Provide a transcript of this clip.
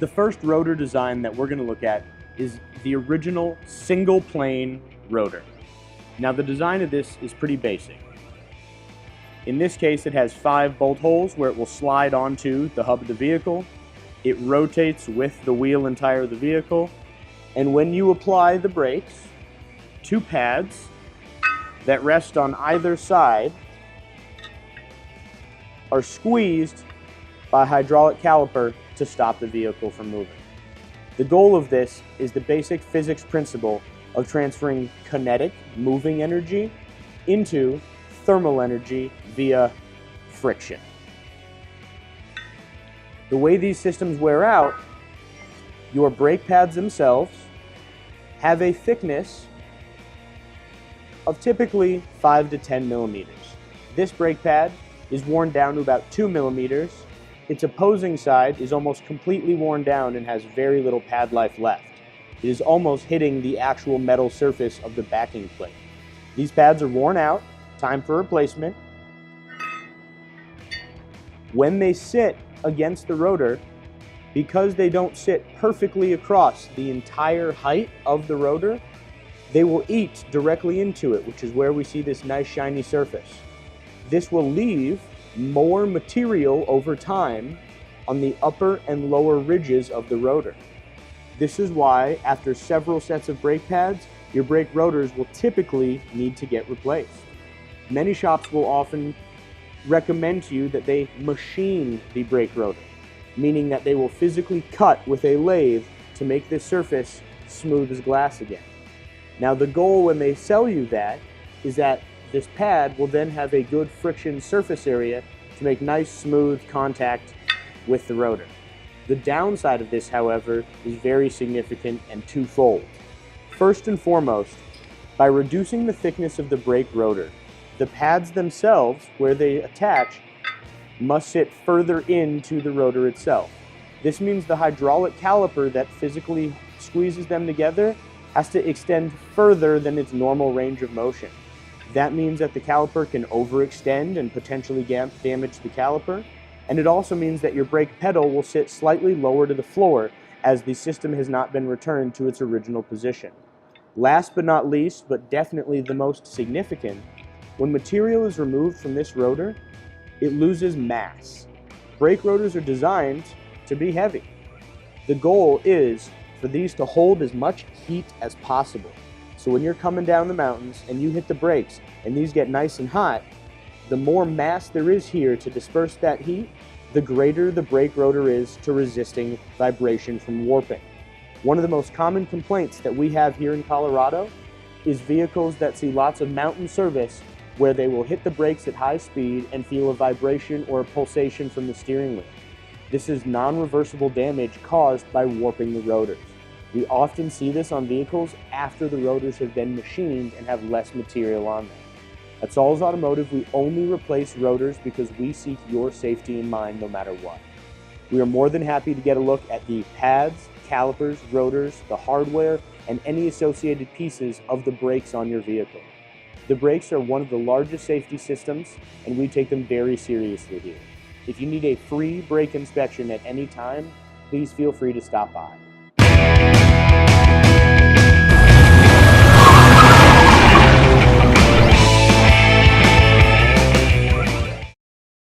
The first rotor design that we're going to look at is the original single plane rotor. Now the design of this is pretty basic. In this case, it has 5 bolt holes where it will slide onto the hub of the vehicle. It rotates with the wheel and tire of the vehicle. And when you apply the brakes, 2 pads that rest on either side are squeezed by a hydraulic caliper to stop the vehicle from moving. The goal of this is the basic physics principle of transferring kinetic, moving energy, into thermal energy via friction. The way these systems wear out, your brake pads themselves have a thickness of typically 5 to 10 millimeters. This brake pad is worn down to about 2 millimeters. Its opposing side is almost completely worn down and has very little pad life left. It is almost hitting the actual metal surface of the backing plate. These pads are worn out, time for replacement. When they sit against the rotor, because they don't sit perfectly across the entire height of the rotor, they will eat directly into it, which is where we see this nice shiny surface. This will leave more material over time on the upper and lower ridges of the rotor. This is why, after several sets of brake pads, your brake rotors will typically need to get replaced. Many shops will often recommend to you that they machine the brake rotor, meaning that they will physically cut with a lathe to make this surface smooth as glass again. Now the goal when they sell you that is that this pad will then have a good friction surface area to make nice smooth contact with the rotor. The downside of this, however, is very significant and twofold. First and foremost, by reducing the thickness of the brake rotor, the pads themselves, where they attach, must sit further into the rotor itself. This means the hydraulic caliper that physically squeezes them together has to extend further than its normal range of motion. That means that the caliper can overextend and potentially damage the caliper, and it also means that your brake pedal will sit slightly lower to the floor as the system has not been returned to its original position. Last but not least, but definitely the most significant, when material is removed from this rotor, it loses mass. Brake rotors are designed to be heavy. The goal is for these to hold as much heat as possible. So when you're coming down the mountains and you hit the brakes and these get nice and hot, the more mass there is here to disperse that heat, the greater the brake rotor is to resisting vibration from warping. One of the most common complaints that we have here in Colorado is vehicles that see lots of mountain service where they will hit the brakes at high speed and feel a vibration or a pulsation from the steering wheel. This is non-reversible damage caused by warping the rotors. We often see this on vehicles after the rotors have been machined and have less material on them. At Saul's Automotive, we only replace rotors because we seek your safety in mind no matter what. We are more than happy to get a look at the pads, calipers, rotors, the hardware, and any associated pieces of the brakes on your vehicle. The brakes are one of the largest safety systems, and we take them very seriously here. If you need a free brake inspection at any time, please feel free to stop by.